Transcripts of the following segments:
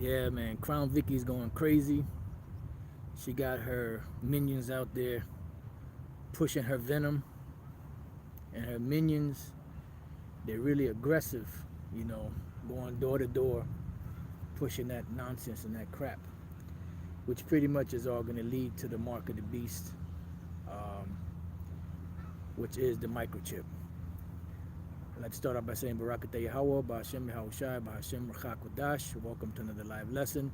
Yeah, man, Crown Vicky's going crazy. She got her minions out there pushing her venom, and her minions, they're really aggressive, you know, going door to door, pushing that nonsense and that crap, which pretty much is all going to lead to the mark of the beast, um, which is the microchip. Let's start off by saying Barakatah Yahweh, Ba'ashem Yahushai, Ba'ashem Rachakodash. Welcome to another live lesson.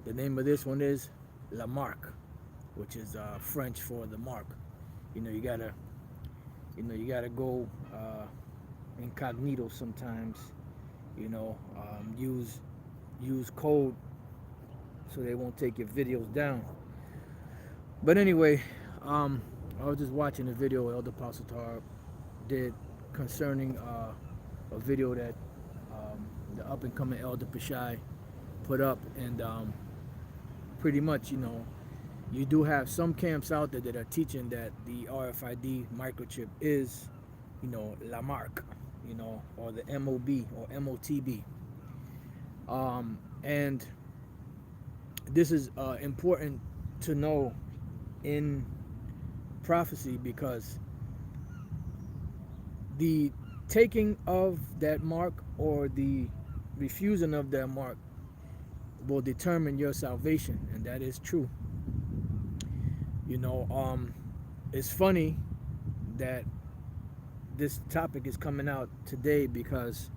The name of this one is La Marque, which is French for the mark. You know, you gotta go incognito sometimes. You know, use code so they won't take your videos down. But anyway, I was just watching a video Elder Apostle Tar did concerning a video that the up and coming Elder Pashai put up, and pretty much, you know, you do have some camps out there that are teaching that the RFID microchip is, you know, La Marque, you know, or the MOB or MOTB. And this is important to know in prophecy, because the taking of that mark or the refusing of that mark will determine your salvation, and that is true. You know, it's funny that this topic is coming out today, because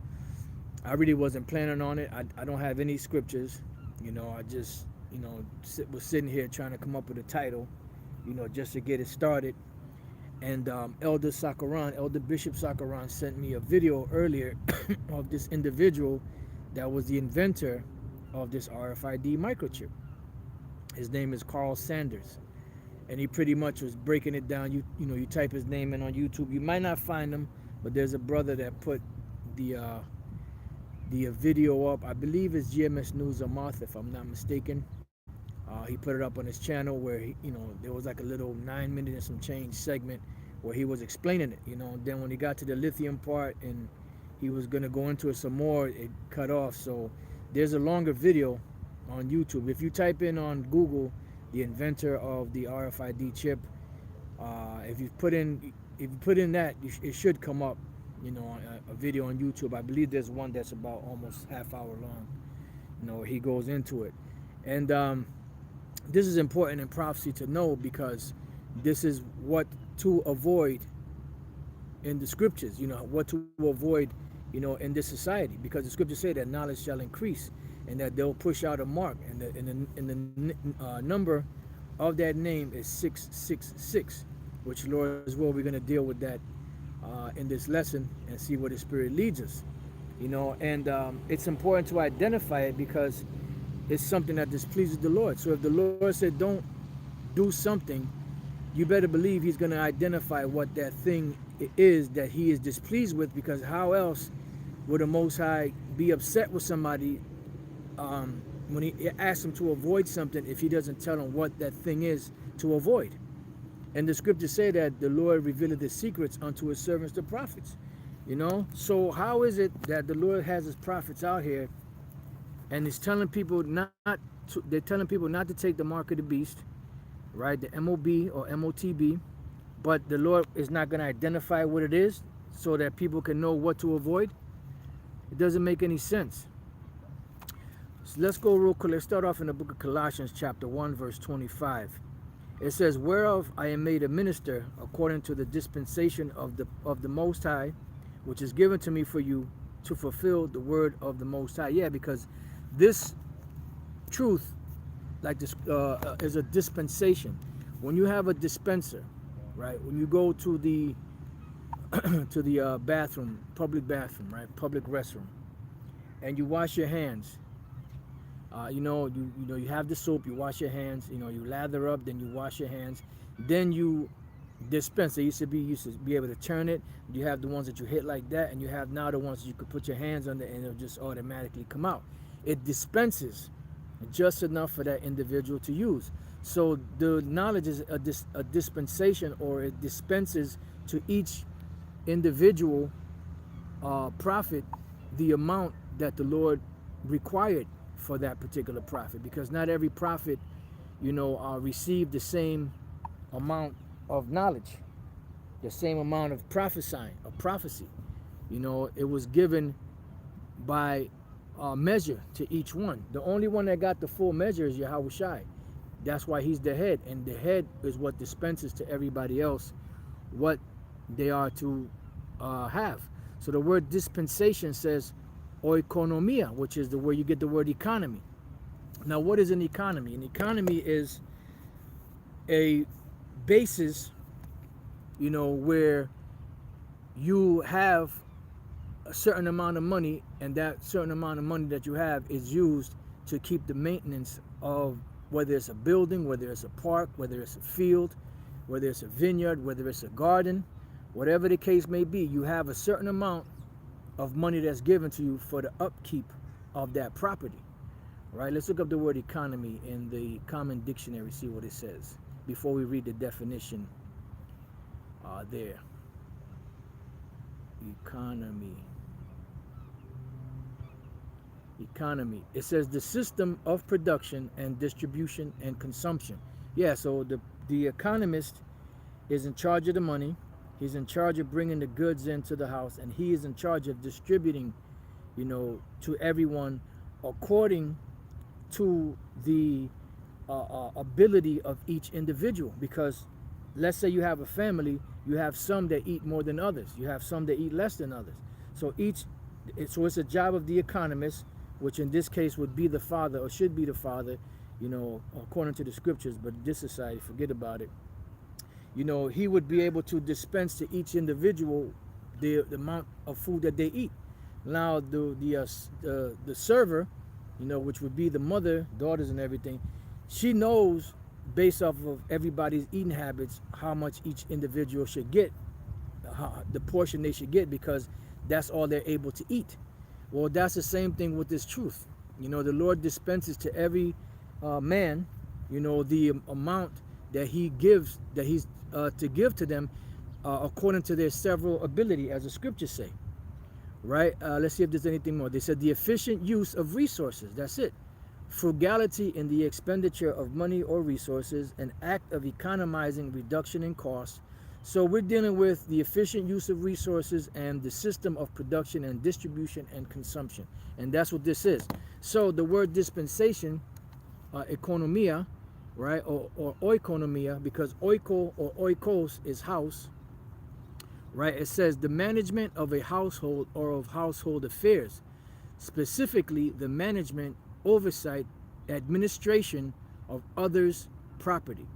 I really wasn't planning on it. I don't have any scriptures. You know, I just, you know, was sitting here trying to come up with a title, you know, just to get it started. And Elder Bishop Sakaran sent me a video earlier of this individual that was the inventor of this RFID microchip. His name is Carl Sanders. And he pretty much was breaking it down. You know, you type his name in on YouTube, you might not find him, but there's a brother that put the video up. I believe it's GMS News or Martha, if I'm not mistaken. He put it up on his channel where he, you know, there was like a little 9 minute and some change segment where he was explaining it. You know, and then when he got to the lithium part and he was gonna go into it some more, it cut off. So there's a longer video on YouTube. If you type in on Google the inventor of the RFID chip, if you put in that, it should come up. You know, a video on YouTube. I believe there's one that's about almost half hour long. You know, where he goes into it, and this is important in prophecy to know, because this is what to avoid in the scriptures. You know, what to avoid, you know, in this society, because the scriptures say that knowledge shall increase, and that they'll push out a mark, and the number of that name is 666, which, Lord's will, we're going to deal with that in this lesson and see where the Spirit leads us. You know, and it's important to identify it, because it's something that displeases the Lord. So if the Lord said don't do something, you better believe he's going to identify what that thing is that he is displeased with, because how else would the Most High be upset with somebody when he asks him to avoid something if he doesn't tell him what that thing is to avoid? And the scriptures say that the Lord revealed his secrets unto his servants, the prophets. You know, so how is it that the Lord has his prophets out here and he's telling people they're telling people not to take the mark of the beast, right? The MOB or MOTB, but the Lord is not going to identify what it is so that people can know what to avoid? It doesn't make any sense. So let's go real quick. Let's start off in the book of Colossians chapter 1 verse 25. It says, whereof I am made a minister according to the dispensation of the Most High, which is given to me for you to fulfill the word of the Most High. Yeah, because this truth, like this, is a dispensation. When you have a dispenser, right? When you go to the to the bathroom, public bathroom, right? Public restroom, and you wash your hands. You know, you have the soap, you wash your hands, you know, you lather up, then you wash your hands, then you dispense. It used to be able to turn it. You have the ones that you hit like that, and you have now the ones that you could put your hands under and it'll just automatically come out. It dispenses just enough for that individual to use. So the knowledge is a dispensation, or it dispenses to each individual prophet the amount that the Lord required for that particular prophet, because not every prophet, received the same amount of knowledge, the same amount of prophesying, of prophecy. It was given by measure to each one. The only one that got the full measure is Yahushai. That's why he's the head, and the head is what dispenses to everybody else what they are to have. So the word dispensation says oikonomia, which is where you get the word economy. Now, what is an economy? An economy is a basis, where you have a certain amount of money, and that certain amount of money that you have is used to keep the maintenance of, whether it's a building, whether it's a park, whether it's a field, whether it's a vineyard, whether it's a garden, whatever the case may be. You have a certain amount of money that's given to you for the upkeep of that property, right? Let's look up the word economy in the Common Dictionary, see what it says before we read the definition there. Economy. It says the system of production and distribution and consumption. Yeah, so the economist is in charge of the money. He's in charge of bringing the goods into the house, and he is in charge of distributing, to everyone according to the ability of each individual. Because let's say you have a family, you have some that eat more than others. You have some that eat less than others. So it's a job of the economist, which in this case would be the father, or should be the father, according to the scriptures. But this society, forget about it. He would be able to dispense to each individual the amount of food that they eat. Now, the server, which would be the mother, daughters, and everything, she knows based off of everybody's eating habits how much each individual should get, the portion they should get, because that's all they're able to eat. Well, that's the same thing with this truth. The Lord dispenses to every man, the amount that he gives, that he's to give to them according to their several ability, as the scriptures say, right? Let's see if there's anything more. They said the efficient use of resources. That's it. Frugality in the expenditure of money or resources, an act of economizing, reduction in costs. So we're dealing with the efficient use of resources and the system of production and distribution and consumption. And that's what this is. So the word dispensation, economia, right, or oikonomia, because oiko or oikos is house, right? It says the management of a household or of household affairs, specifically the management, oversight, administration of others' property.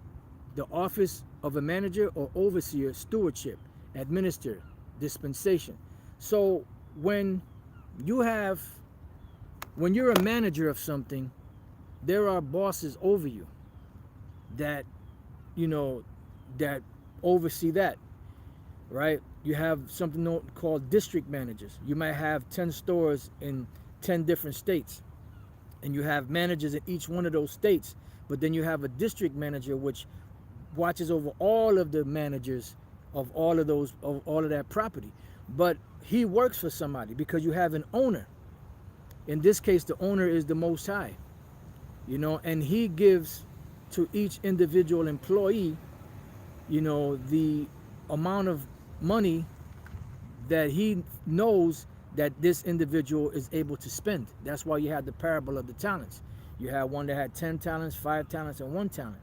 The office of a manager or overseer, stewardship, administer, dispensation. So when you're a manager of something, there are bosses over you that that oversee that, right? You have something called district managers. You might have 10 stores in 10 different states, and you have managers in each one of those states. But then you have a district manager which watches over all of the managers of all of that property. But he works for somebody, because you have an owner. In this case, the owner is the Most High, and he gives to each individual employee, the amount of money that he knows that this individual is able to spend. That's why you have the parable of the talents. You have one that had 10 talents, 5 talents, and 1 talent.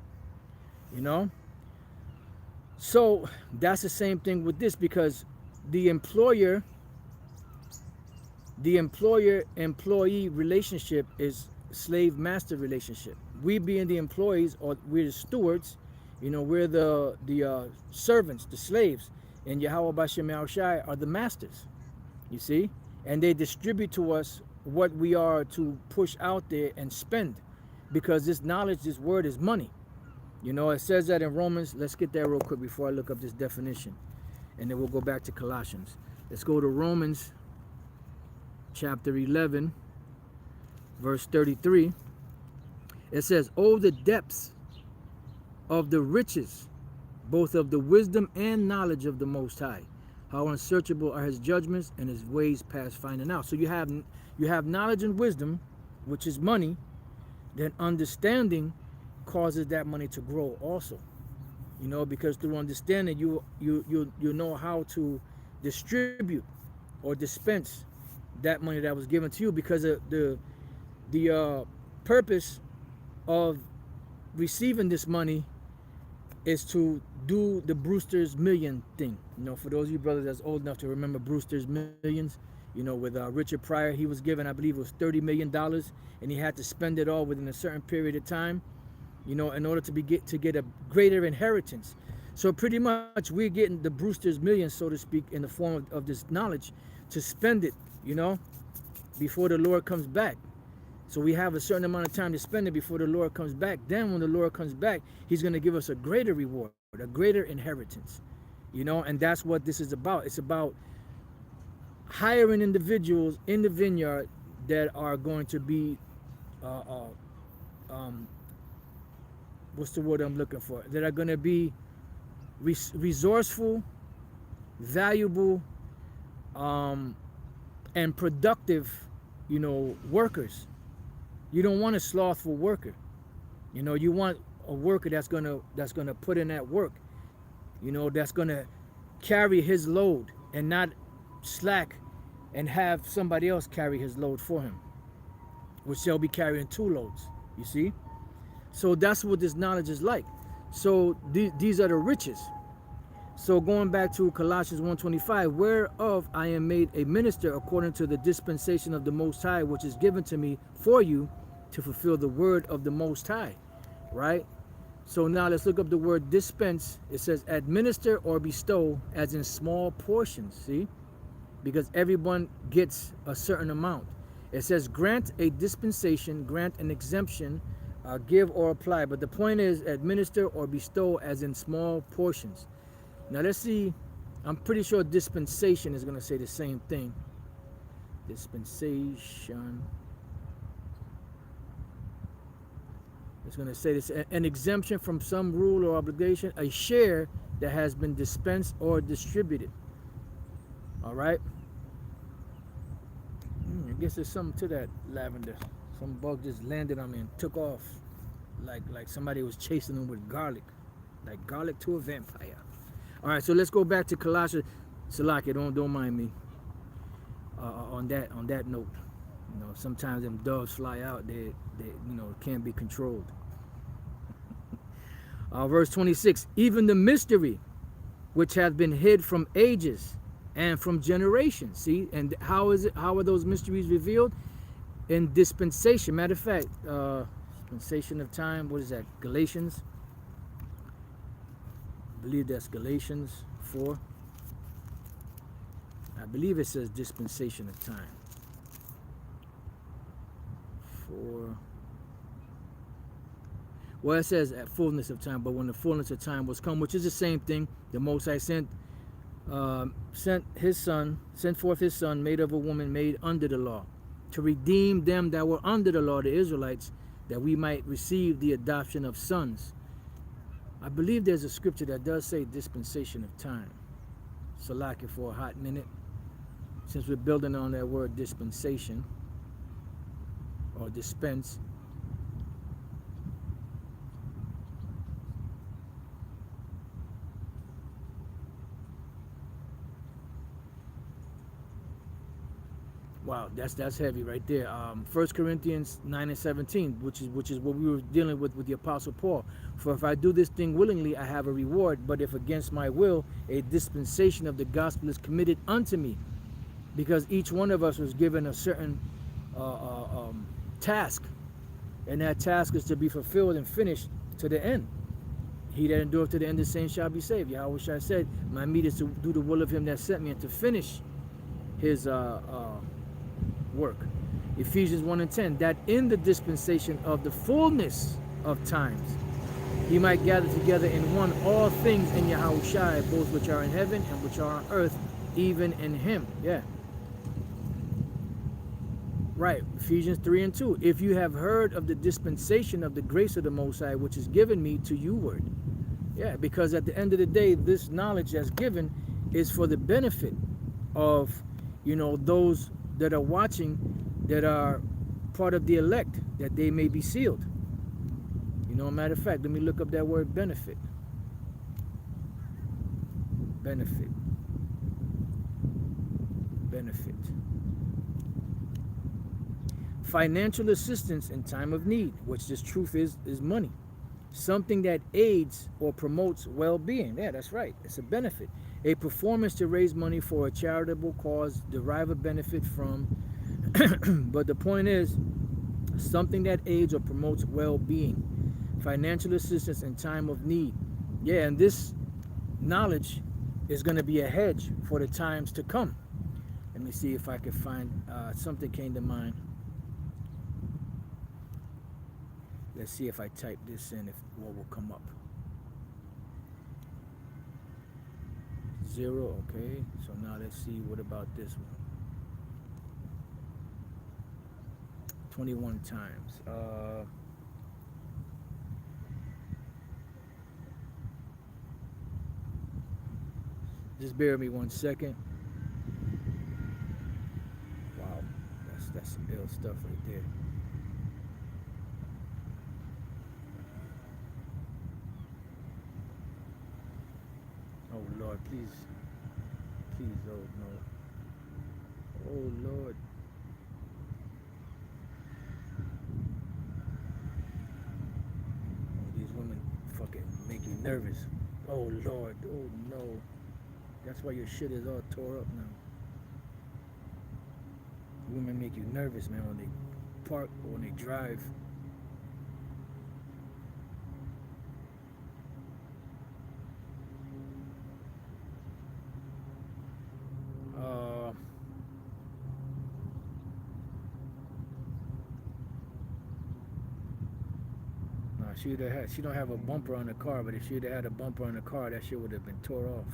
So that's the same thing with this, because the employer-employee relationship is slave-master relationship. We being the employees, or we're the stewards, we're the servants, the slaves, and Yahweh Bashem Yahushai are the masters, you see? And they distribute to us what we are to push out there and spend, because this knowledge, this word is money. It says that in Romans. Let's get that real quick before I look up this definition, and then we'll go back to Colossians. Let's go to Romans chapter 11, verse 33. It says, "Oh, the depths of the riches, both of the wisdom and knowledge of the Most High. How unsearchable are his judgments and his ways past finding out." So you have knowledge and wisdom, which is money, then understanding causes that money to grow also. Because through understanding, you know how to distribute or dispense that money that was given to you, because of the purpose of receiving this money is to do the Brewster's Million thing. For those of you brothers that's old enough to remember Brewster's Millions, with Richard Pryor, he was given, I believe it was $30 million, and he had to spend it all within a certain period of time, in order to get a greater inheritance. So pretty much we're getting the Brewster's Millions, so to speak, in the form of this knowledge to spend it, before the Lord comes back. So we have a certain amount of time to spend it before the Lord comes back. Then when the Lord comes back, he's going to give us a greater reward, a greater inheritance, and that's what this is about. It's about hiring individuals in the vineyard that are going to be, what's the word I'm looking for? That are going to be resourceful, valuable, and productive, workers. You don't want a slothful worker. You want a worker that's gonna put in that work. That's gonna carry his load and not slack and have somebody else carry his load for him, which they'll be carrying two loads. You see? So that's what this knowledge is like. So these are the riches. So going back to Colossians 1:25, whereof I am made a minister according to the dispensation of the Most High, which is given to me for you to fulfill the word of the Most High, right? So now let's look up the word dispense. It says administer or bestow, as in small portions, see? Because everyone gets a certain amount. It says grant a dispensation, grant an exemption, give or apply. But the point is administer or bestow as in small portions. Now let's see, I'm pretty sure dispensation is going to say the same thing. Dispensation. It's going to say this, an exemption from some rule or obligation, a share that has been dispensed or distributed. All right. I guess there's something to that, Lavender. Some bug just landed on me and took off, like somebody was chasing them with garlic, like garlic to a vampire. All right, so let's go back to Colossians. Salaki, don't mind me. On that note, sometimes them doves fly out. They can't be controlled. Verse 26. Even the mystery, which hath been hid from ages and from generations. See, and how is it? How are those mysteries revealed? In dispensation. Matter of fact, dispensation of time. What is that? Galatians. I believe that's Galatians 4. I believe it says dispensation of time. 4. Well, it says at fullness of time, but when the fullness of time was come, which is the same thing, the Most High sent forth his son, made of a woman, made under the law, to redeem them that were under the law, the Israelites, that we might receive the adoption of sons. I believe there's a scripture that does say dispensation of time. Salaki for a hot minute, since we're building on that word dispensation or dispense. Wow, that's heavy right there. 1 Corinthians 9:17, which is what we were dealing with the Apostle Paul. For if I do this thing willingly, I have a reward. But if against my will, a dispensation of the gospel is committed unto me. Because each one of us was given a certain task. And that task is to be fulfilled and finished to the end. He that endureth to the end, the same shall be saved. Yahweh said, my meat is to do the will of him that sent me and to finish his work. Ephesians 1:10, that in the dispensation of the fullness of times he might gather together in one all things in Yahushua, both which are in heaven and which are on earth, even in him. Yeah. Right. Ephesians 3:2. If you have heard of the dispensation of the grace of the Most High, which is given me to you word. Yeah, because at the end of the day, this knowledge that's given is for the benefit of, those that are watching, that are part of the elect, that they may be sealed. You know, matter of fact, let me look up that word benefit. Benefit. Benefit. Financial assistance in time of need, which this truth is money. Something that aids or promotes well-being. Yeah, that's right. It's a benefit. A performance to raise money for a charitable cause, derive a benefit from. But the point is, something that aids or promotes well-being. Financial assistance in time of need. Yeah, and this knowledge is going to be a hedge for the times to come. Let me see if I can find something came to mind. Let's see if I type this in, if what will come up. 0, okay. So now let's see, what about this one? 21 times. Just bear with me 1 second. Wow, that's some ill stuff right there. Oh Lord, please, oh no. Oh Lord. Oh, these women fucking make you nervous. Oh Lord, oh no. That's why your shit is all tore up now. Women make you nervous, man, when they park or when they drive. She don't have a bumper on the car, but if she'd have had a bumper on the car, that shit would have been tore off.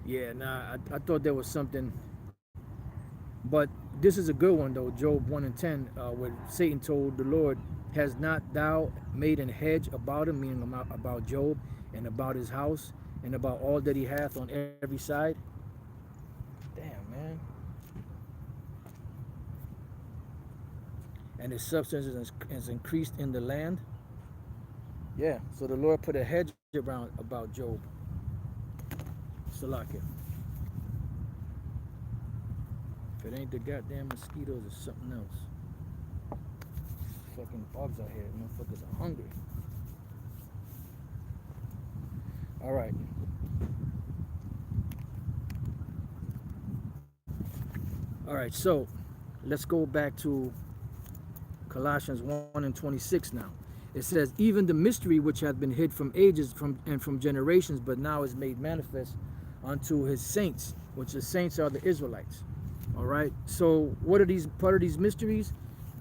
Yeah, nah, I thought there was something, but this is a good one though. Job 1 and 10, where Satan told the Lord, "Has not thou made an hedge about him," meaning about Job and about his house and about all that he hath on every side? Damn, man. And his substance is increased in the land. Yeah, so the Lord put a hedge around about Job. Salakia. If it ain't the goddamn mosquitoes, it's something else. Fucking bugs out here. Motherfuckers are hungry. All right. All right, so let's go back to Colossians 1 and 26 now. It says, even the mystery which hath been hid from ages and from generations, but now is made manifest unto his saints, which the saints are the Israelites. All right, so what are these part of these mysteries?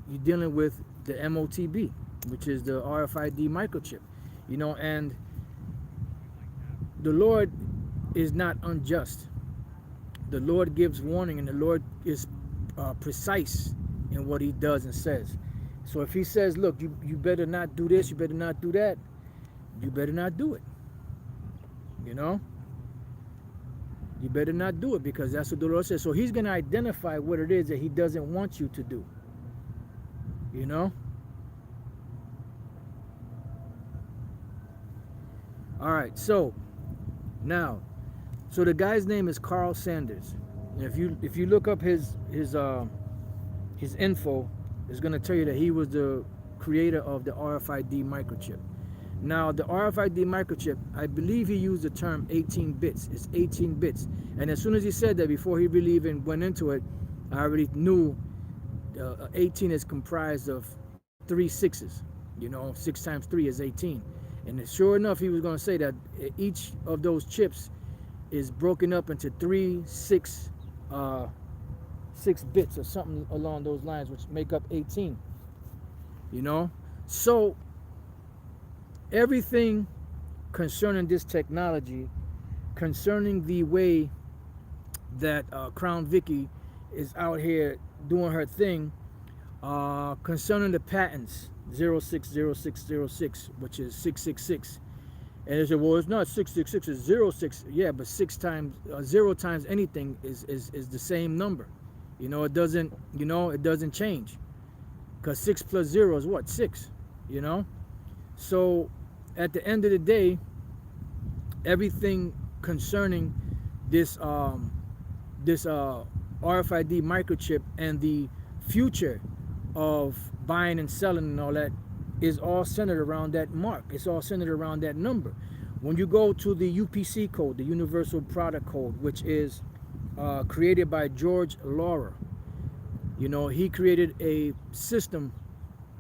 You're dealing with the MOTB, which is the RFID microchip, you know, and the Lord is not unjust. The Lord gives warning, and the Lord is precise in what he does and says. So if he says, look, you better not do this, you better not do that, you better not do it. You know? You better not do it, because that's what the Lord says. So he's going to identify what it is that he doesn't want you to do. You know? All right, so now, so the guy's name is Carl Sanders. And if you look up his info, it's going to tell you that he was the creator of the RFID microchip. Now, the RFID microchip, I believe he used the term 18 bits. It's 18 bits. And as soon as he said that, before he really even went into it, I already knew 18 is comprised of 3 6s. You know, 6 times 3 is 18. And sure enough, he was going to say that each of those chips is broken up into 3 6 bits or something along those lines, which make up 18. You know? So everything concerning this technology, concerning the way that Crown Vicky is out here doing her thing, concerning the patents 060606, which is 666, And they say, well, it's not 666, it's 06. Yeah, but 0 times anything is the same number. It doesn't, it doesn't change. Because 6 plus 0 is what? 6, you know? So at the end of the day, everything concerning this RFID microchip and the future of buying and selling and all that is all centered around that mark. It's all centered around that number. When you go to the UPC code, the Universal Product Code, which is created by George Laurer, he created a system,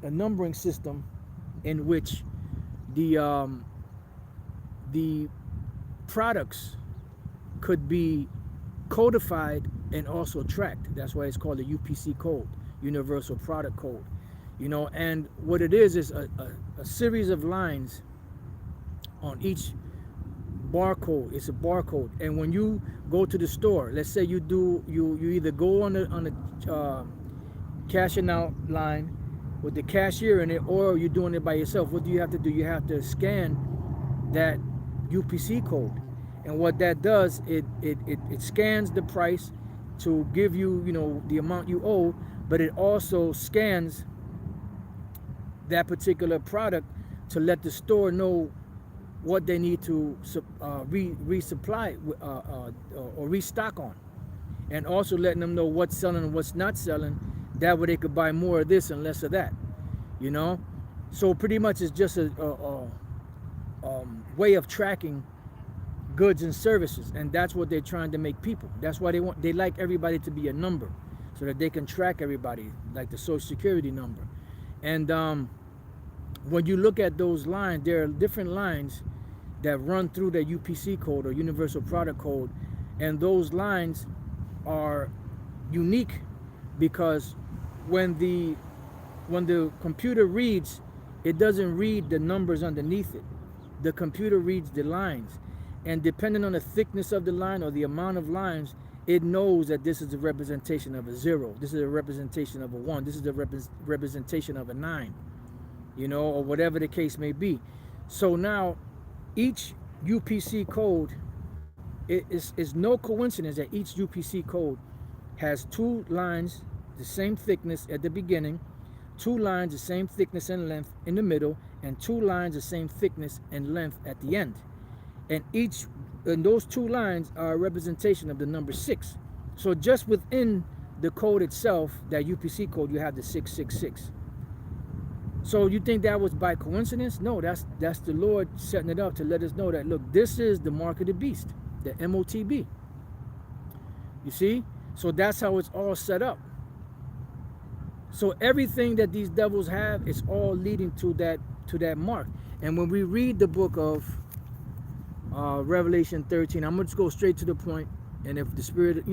a numbering system, in which the products could be codified and also tracked. That's why it's called the UPC code, Universal Product Code. And what it is a series of lines on each barcode. It's a barcode, and when you go to the store, let's say you either go on the cashing out line with the cashier in it, or you're doing it by yourself. What do you have to do? You have to scan that UPC code, and what that does, it scans the price to give you the amount you owe, but it also scans that particular product to let the store know what they need to resupply or restock on, and also letting them know what's selling and what's not selling. That way they could buy more of this and less of that. So pretty much it's just a way of tracking goods and services, and that's what they're trying to make people. That's why they like everybody to be a number, so that they can track everybody, like the Social Security number. And when you look at those lines, there are different lines that run through the UPC code or Universal Product Code, and those lines are unique because when the computer reads, it doesn't read the numbers underneath it. The computer reads the lines, and depending on the thickness of the line or the amount of lines, it knows that this is a representation of a 0, this is a representation of a 1, this is a representation of a 9, or whatever the case may be. So now each UPC code, it's no coincidence that each UPC code has 2 lines the same thickness at the beginning, 2 lines the same thickness and length in the middle, and 2 lines the same thickness and length at the end. And those 2 lines are a representation of the number 6. So just within the code itself, that UPC code, you have the 666. So you think that was by coincidence? No, that's the Lord setting it up to let us know that, look, this is the mark of the beast, the MOTB. You see? So that's how it's all set up. So everything that these devils have is all leading to that mark. And when we read the book of Revelation 13, I'm going to just go straight to the point, and if the Spirit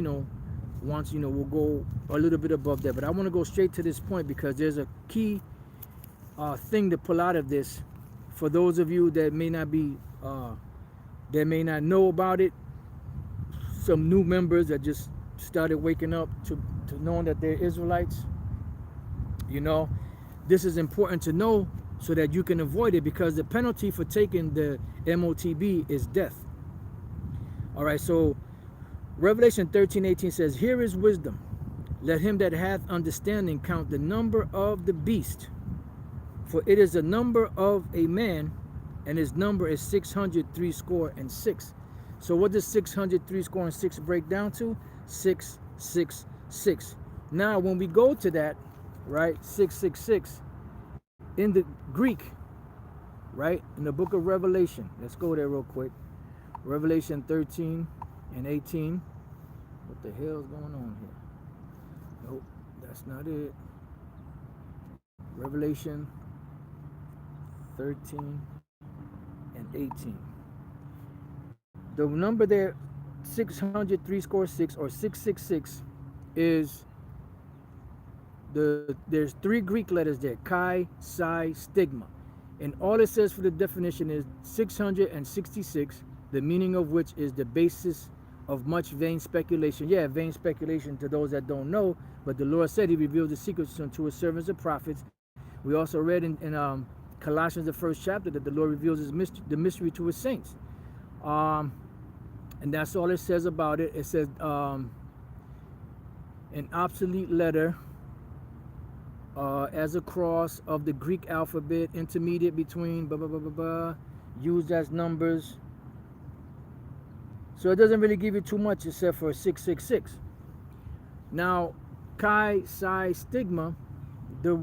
wants, we'll go a little bit above that, but I want to go straight to this point because there's a key thing to pull out of this for those of you that may not know about it. Some new members that just started waking up to knowing that they're Israelites. This is important to know so that you can avoid it, because the penalty for taking the MOTB is death. All right, so Revelation 13:18 says, "Here is wisdom. Let him that hath understanding count the number of the beast, for it is the number of a man, and his number is 666. So what does 666 break down to? 666. Now, when we go to that, right, 666, in the Greek, right, in the book of Revelation, let's go there real quick. Revelation 13:18. What the hell is going on here? Nope, that's not it. Revelation 13:18. The number there, 666 or 666, is there's 3 Greek letters there: chi, psi, stigma. And all it says for the definition is 666, the meaning of which is the basis of much vain speculation. Yeah, vain speculation to those that don't know, but the Lord said he revealed the secrets unto his servants and prophets. We also read in Colossians, the first chapter, that the Lord reveals the mystery to his saints. And that's all it says about it. It says an obsolete letter as a cross of the Greek alphabet, intermediate between blah, blah, blah, blah, blah, used as numbers. So it doesn't really give you too much except for 666. Now, Chi Psi Stigma, the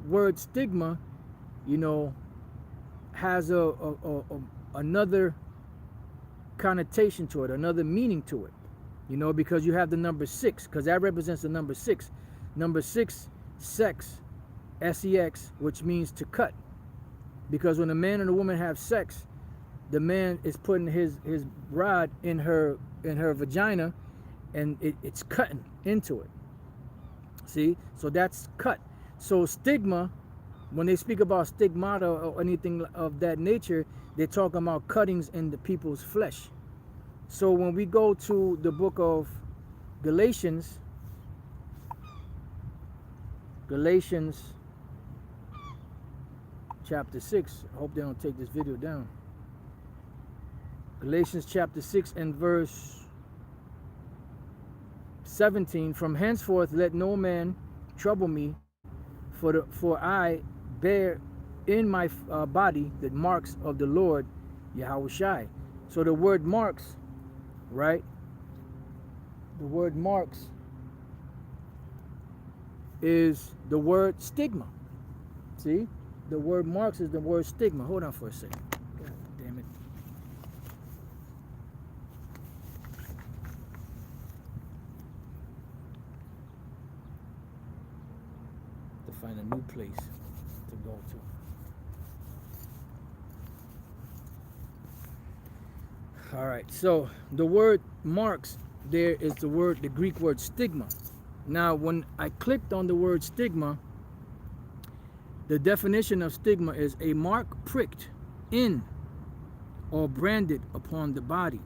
word stigma, you know, has another connotation to it, another meaning to it, you know, because you have the number 6, because that represents the number 6. Number 6, sex, sex, which means to cut, because when a man and a woman have sex, the man is putting his rod in her vagina, and it's cutting into it. See, so that's cut. So stigma, when they speak about stigmata or anything of that nature, they're talking about cuttings in the people's flesh. So when we go to the book of Galatians chapter 6, I hope they don't take this video down. Galatians chapter 6 and verse 17, from henceforth let no man trouble me, for I bear in my body the marks of the Lord Yahushai. So the word marks, right? The word marks is the word stigma. See? The word marks is the word stigma. Hold on for a second. God damn it. To find a new place to go to. All right, so the word marks there is the Greek word stigma. Now, when I clicked on the word stigma, the definition of stigma is a mark pricked in or branded upon the body.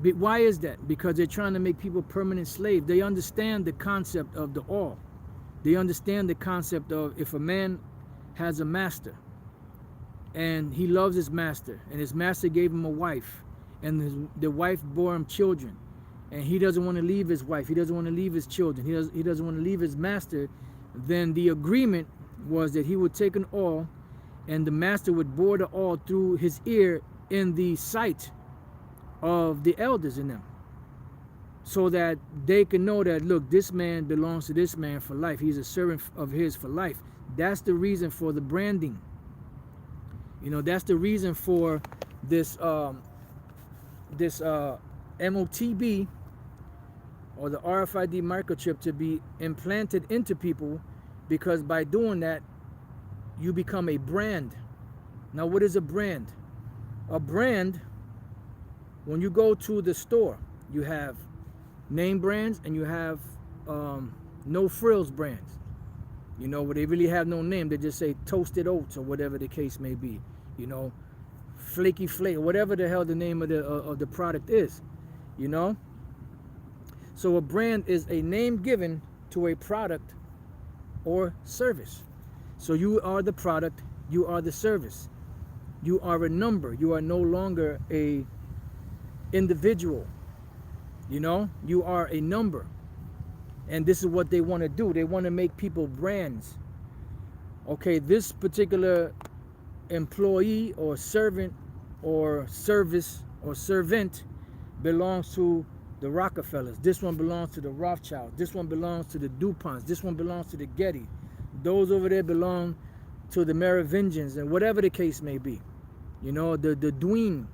Why is that? Because they're trying to make people permanent slaves. They understand the concept of the all. They understand the concept of if a man has a master and he loves his master, and his master gave him a wife, and the wife bore him children, and he doesn't want to leave his wife, he doesn't want to leave his children, he doesn't want to leave his master, then the agreement was that he would take an awl, and the master would bore the awl through his ear in the sight of the elders in them, so that they can know that, look, this man belongs to this man for life. He's a servant of his for life. That's the reason for the branding. You know, that's the reason for this MOTB, or the RFID microchip, to be implanted into people, because by doing that, you become a brand. Now, what is a brand? A brand, when you go to the store, you have name brands and you have no frills brands, you know, where they really have no name. They just say toasted oats or whatever the case may be, you know, flaky flake, whatever the hell the name of the product is, you know. So a brand is a name given to a product or service. So you are the product, you are the service, you are a number. You are no longer a individual, you know, you are a number. And this is what they want to do. They want to make people brands. Okay, this particular employee or servant or service or servant belongs to the Rockefellers. This one belongs to the Rothschilds. This one belongs to the DuPonts. This one belongs to the Getty. Those over there belong to the Merovingians, and whatever the case may be. You know, the Dween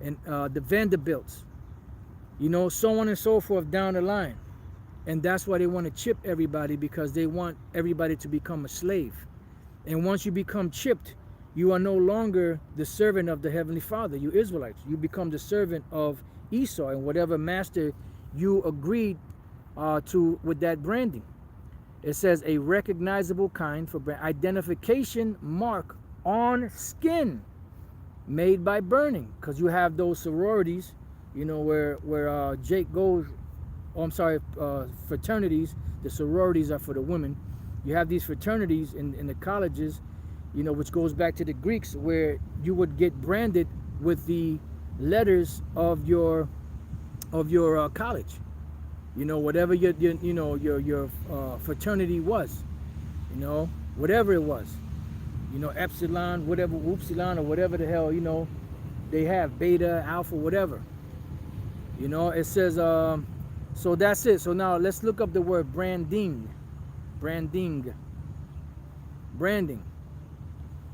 and the Vanderbilts. You know, so on and so forth down the line. And that's why they want to chip everybody, because they want everybody to become a slave. And once you become chipped, you are no longer the servant of the Heavenly Father, you Israelites. You become the servant of Esau and whatever master you agreed to with that branding. It says a recognizable kind for brand, identification mark on skin made by burning. Because you have those sororities, you know, where Jake goes, fraternities. The sororities are for the women. You have these fraternities in the colleges, which goes back to the Greeks, where you would get branded with the letters of your college, whatever your fraternity was, whatever it was, epsilon, whatever, upsilon, or whatever the hell, they have, beta, alpha, whatever. It says, so that's it. So now let's look up the word branding. Branding.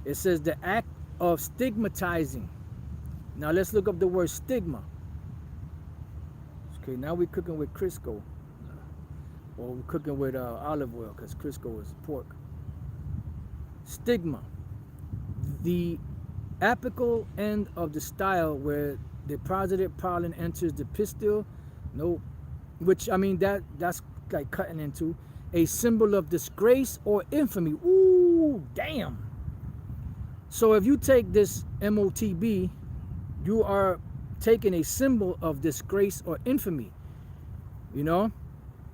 It says the act of stigmatizing. Now let's look up the word stigma. Okay, now we're cooking with Crisco. Or we're cooking with olive oil, because Crisco is pork. Stigma. The apical end of the style where the positive pollen enters the pistil. No, which, I mean, that's like cutting into a symbol of disgrace or infamy. Ooh, damn. So if you take this MOTB, you are taking a symbol of disgrace or infamy,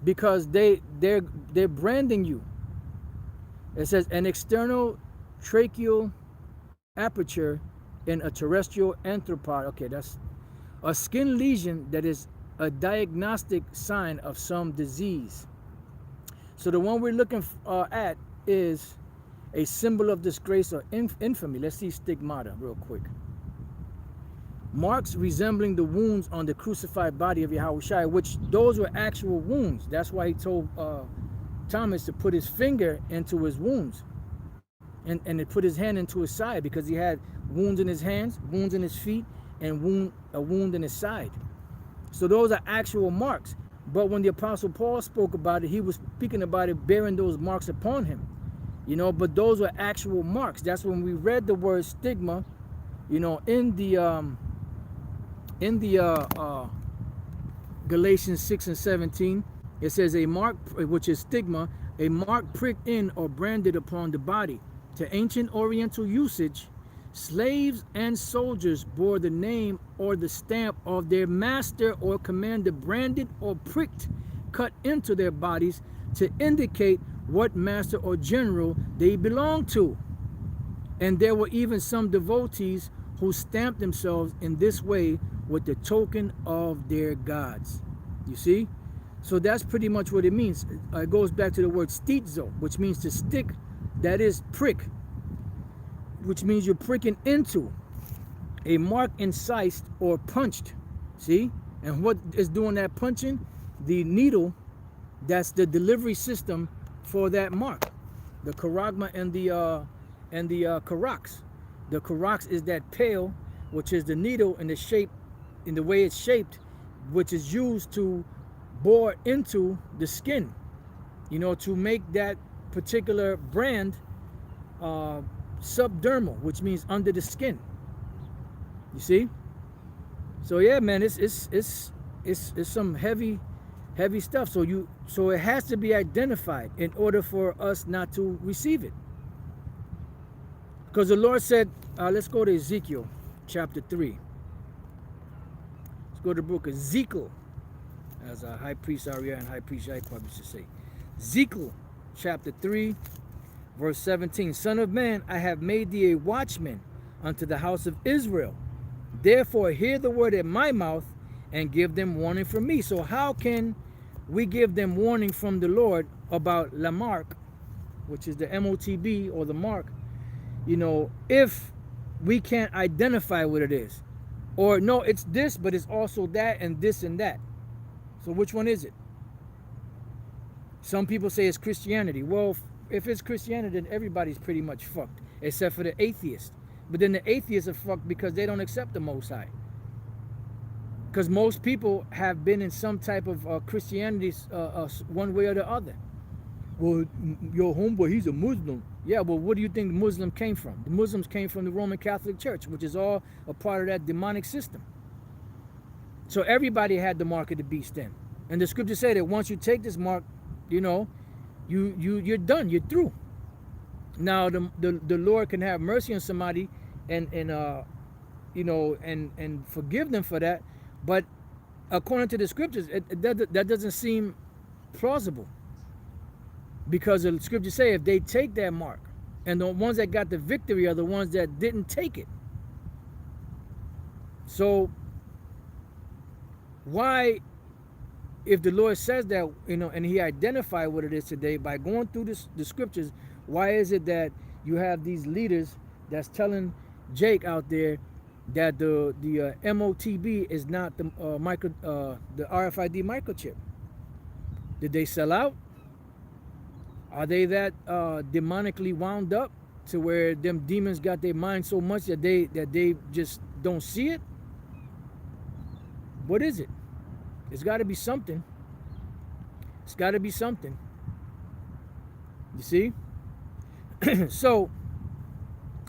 because they're branding you. It says an external tracheal aperture in a terrestrial arthropod. Okay, that's a skin lesion that is a diagnostic sign of some disease. So the one we're looking at is a symbol of disgrace or infamy. Let's see stigmata real quick. Marks resembling the wounds on the crucified body of Yahushua, which those were actual wounds. That's why he told Thomas to put his finger into his wounds and to put his hand into his side, because he had wounds in his hands, wounds in his feet, and a wound in his side. So those are actual marks. But when the Apostle Paul spoke about it, he was speaking about it bearing those marks upon him. But those were actual marks. That's when we read the word stigma, in the Galatians 6 and 17, it says a mark, which is stigma, a mark pricked in or branded upon the body. To ancient Oriental usage, slaves and soldiers bore the name or the stamp of their master or commander branded or pricked, cut into their bodies to indicate what master or general they belonged to. And there were even some devotees who stamped themselves in this way with the token of their gods. You see? So that's pretty much what it means. It goes back to the word stizo, which means to stick, that is prick, which means you're pricking into. A mark incised or punched. See? And what is doing that punching? The needle, that's the delivery system for that mark. The charagma and the carax. The carax is that pail, which is the needle in the shape, in the way it's shaped, which is used to bore into the skin, to make that particular brand subdermal, which means under the skin. You see? So yeah, man, it's some heavy stuff. So it has to be identified in order for us not to receive it. Because the Lord said, let's go to Ezekiel chapter 3. Let's go to the book of Ezekiel, as High Priest Arya and High Priest Yai probably should say. Ezekiel chapter 3, verse 17. Son of man, I have made thee a watchman unto the house of Israel. Therefore hear the word in my mouth and give them warning from me. So how can we give them warning from the Lord about la marque, which is the MOTB or the mark, if we can't identify what it is? Or no, it's this, but it's also that and this and that. So which one is it? Some people say it's Christianity. Well, if it's Christianity, then everybody's pretty much fucked, except for the atheists. But then the atheists are fucked because they don't accept the Most High. Because most people have been in some type of Christianity one way or the other. Well, your homeboy, he's a Muslim. Yeah, well, what do you think the Muslim came from? The Muslims came from the Roman Catholic Church, which is all a part of that demonic system. So everybody had the mark of the beast then. And the scriptures say that once you take this mark, you're done, you're through. Now the Lord can have mercy on somebody and forgive them for that, but according to the scriptures, that doesn't seem plausible. Because the scriptures say if they take that mark, And the ones that got the victory are the ones that didn't take it. So why, if the Lord says that, and he identified what it is today by going through the scriptures, why is it that you have these leaders that's telling Jake out there that the MOTB is not the RFID microchip? Did they sell out? Are they that demonically wound up to where them demons got their mind so much that they just don't see it? What is it? It's got to be something. It's got to be something. You see? So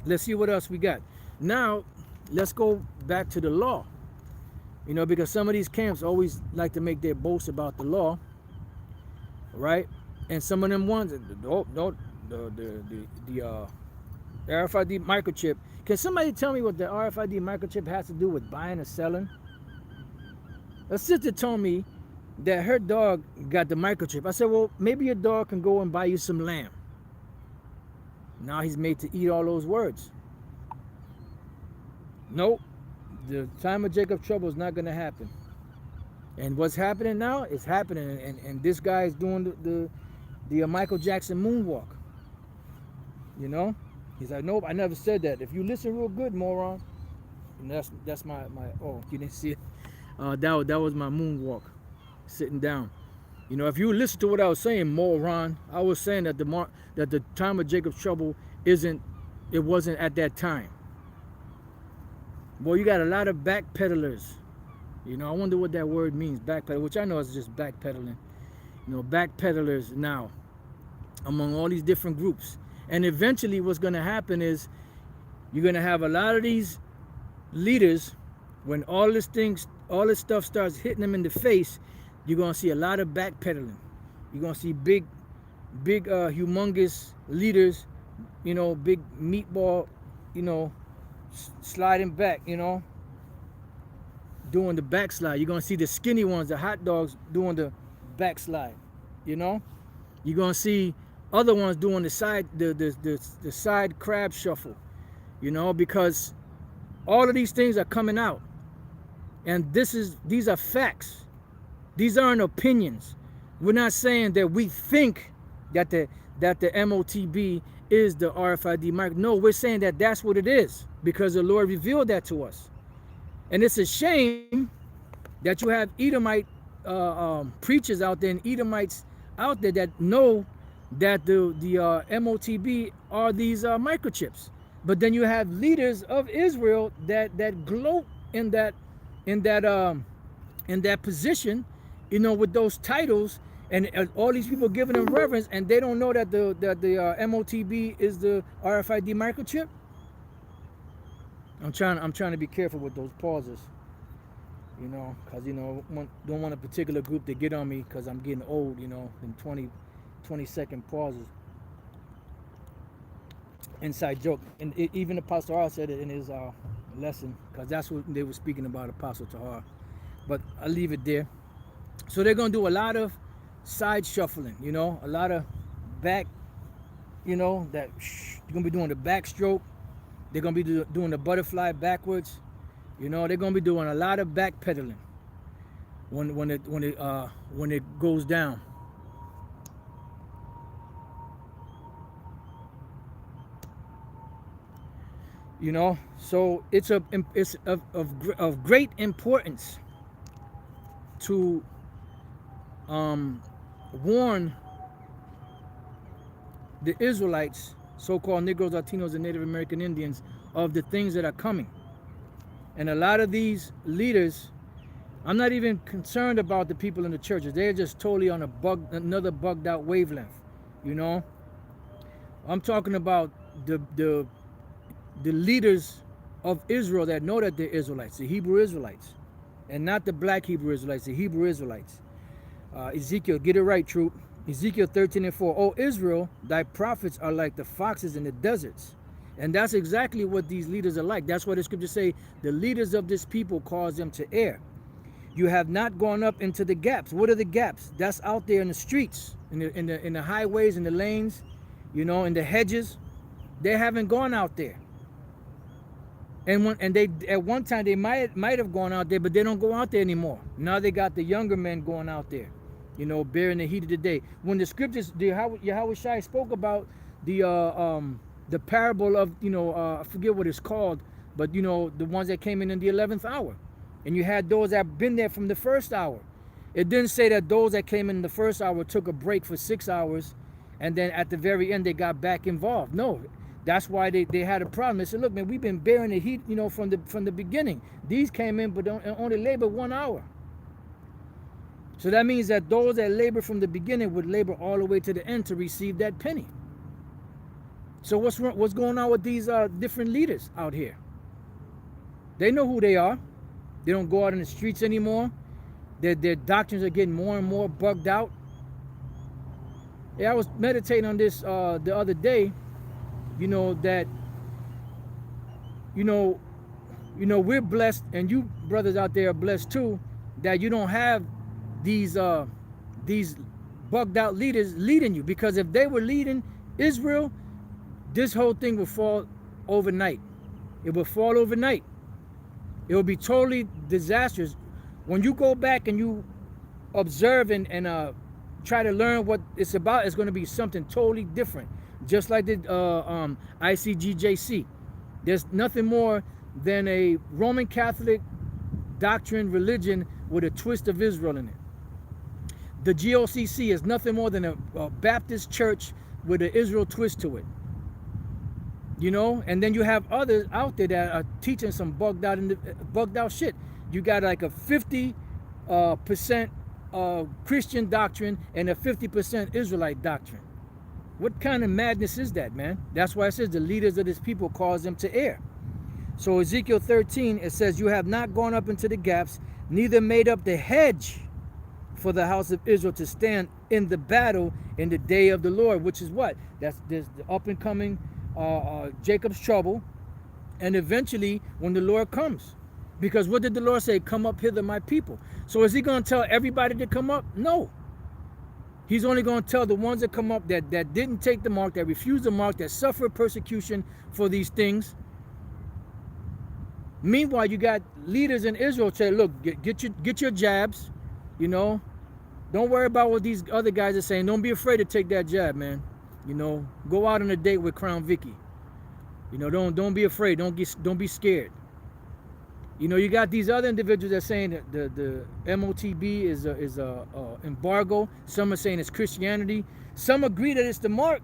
let's see what else we got. Now let's go back to the law. Because some of these camps always like to make their boast about the law, right? And some of them ones, the RFID microchip. Can somebody tell me what the RFID microchip has to do with buying or selling? A sister told me that her dog got the microchip. I said, well, maybe your dog can go and buy you some lamb. Now he's made to eat all those words. Nope. The time of Jacob's trouble is not going to happen. And what's happening now is happening. And this guy is doing the Michael Jackson moonwalk. He's like, nope, I never said that. If you listen real good, moron. And that's my oh, you didn't see it. That was my moonwalk, sitting down. If you listen to what I was saying, moron, I was saying that the time of Jacob's trouble wasn't at that time. Well, you got a lot of backpedalers. I wonder what that word means, backpedal, which I know is just backpedaling. Backpedalers now among all these different groups. And eventually what's going to happen is you're going to have a lot of these leaders, when all this stuff starts hitting them in the face, you're going to see a lot of backpedaling. You're going to see big, humongous leaders, big meatball, sliding back, doing the backslide. You're going to see the skinny ones, the hot dogs, doing the backslide. You're going to see other ones doing the side crab shuffle, because all of these things are coming out. And these are facts. These aren't opinions. We're not saying that we think that the MOTB is the RFID mark. No, we're saying that that's what it is, because the Lord revealed that to us. And it's a shame that you have Edomite preachers out there and Edomites out there that know that the MOTB are these microchips. But then you have leaders of Israel that gloat in that position, with those titles, and all these people giving them reverence, and they don't know that the MOTB is the RFID microchip. I'm trying to be careful with those pauses, because don't want a particular group to get on me because I'm getting old, in 20-second pauses. Inside joke, and even Apostle Tahar said it in his lesson, because that's what they were speaking about, Apostle Tahar. But I'll leave it there. So they're going to do a lot of side shuffling, a lot of back, that you're going to be doing the backstroke. They're going to be doing the butterfly backwards. They're going to be doing a lot of backpedaling when it goes down. So it's of great importance to warn the Israelites, so-called Negroes, Latinos, and Native American Indians, of the things that are coming. And a lot of these leaders, I'm not even concerned about the people in the churches. They're just totally on another bugged out wavelength. I'm talking about the leaders of Israel that know that they're Israelites, the Hebrew Israelites, and not the black Hebrew Israelites, the Hebrew Israelites. Ezekiel, get it right, troop. Ezekiel 13:4. O Israel, thy prophets are like the foxes in the deserts. And that's exactly what these leaders are like. That's why the scriptures say the leaders of this people cause them to err. You have not gone up into the gaps. What are the gaps? That's out there in the streets, in the highways, in the lanes, in the hedges. They haven't gone out there. And they at one time they might have gone out there, but they don't go out there anymore. Now they got the younger men going out there, bearing the heat of the day. When the scriptures, Yahweh Shai spoke about the parable of I forget what it's called, but the ones that came in the 11th hour, and you had those that been there from the first hour. It didn't say that those that came in the first hour took a break for 6 hours, and then at the very end they got back involved. No. That's why they had a problem. They said, look, man, we've been bearing the heat, from the beginning. These came in, but only labored 1 hour. So that means that those that labor from the beginning would labor all the way to the end to receive that penny. So what's going on with these different leaders out here? They know who they are. They don't go out in the streets anymore. Their doctrines are getting more and more bugged out. Yeah, I was meditating on this the other day. That we're blessed, and you brothers out there are blessed too, that you don't have these bugged out leaders leading you, because if they were leading Israel, this whole thing would fall overnight. It would fall overnight. It would be totally disastrous. When you go back and you observe and try to learn what it's about, it's going to be something totally different. Just like the ICGJC. There's nothing more than a Roman Catholic doctrine religion with a twist of Israel in it. The GOCC is nothing more than a Baptist church with an Israel twist to it. And then you have others out there that are teaching some bugged out shit. You got like a 50% Christian doctrine and a 50% Israelite doctrine. What kind of madness is that, man? That's why it says the leaders of this people cause them to err. So Ezekiel 13, it says, you have not gone up into the gaps, neither made up the hedge for the house of Israel to stand in the battle in the day of the Lord, which is what? There's the up and coming Jacob's trouble, and eventually when the Lord comes. Because what did the Lord say? Come up hither, my people. So is he going to tell everybody to come up? No. He's only going to tell the ones that come up that didn't take the mark, that refused the mark, that suffered persecution for these things. Meanwhile, you got leaders in Israel say, look, get your jabs, Don't worry about what these other guys are saying. Don't be afraid to take that jab, man. Go out on a date with Crown Vicky. Don't be afraid. Don't be scared. You got these other individuals that are saying that the MOTB is a embargo. Some are saying it's Christianity. Some agree that it's the mark,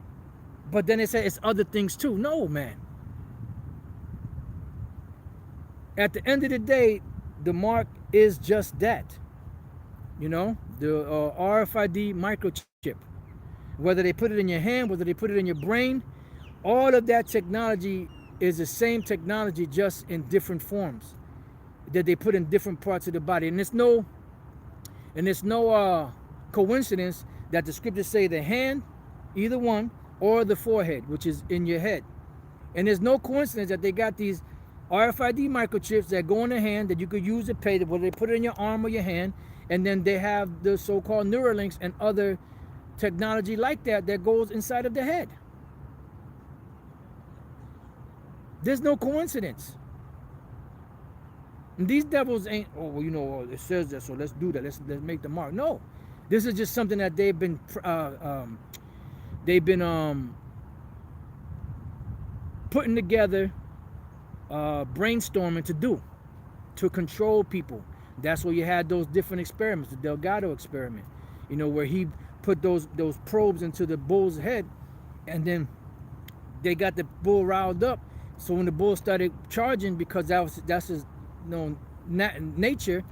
but then they say it's other things too. No, man. At the end of the day, the mark is just that. The RFID microchip. Whether they put it in your hand, whether they put it in your brain, all of that technology is the same technology, just in different forms that they put in different parts of the body. And it's no coincidence that the scriptures say the hand, either one, or the forehead, which is in your head. And there's no coincidence that they got these RFID microchips that go in the hand that you could use to pay, whether they put it in your arm or your hand, and then they have the so-called Neuralinks and other technology like that goes inside of the head. There's no coincidence. And these devils ain't, it says that, so let's do that. Let's make the mark. No, this is just something that they've been putting together, brainstorming to do, to control people. That's where you had those different experiments, the Delgado experiment, where he put those probes into the bull's head, and then they got the bull riled up. So when the bull started charging, because that's his nature,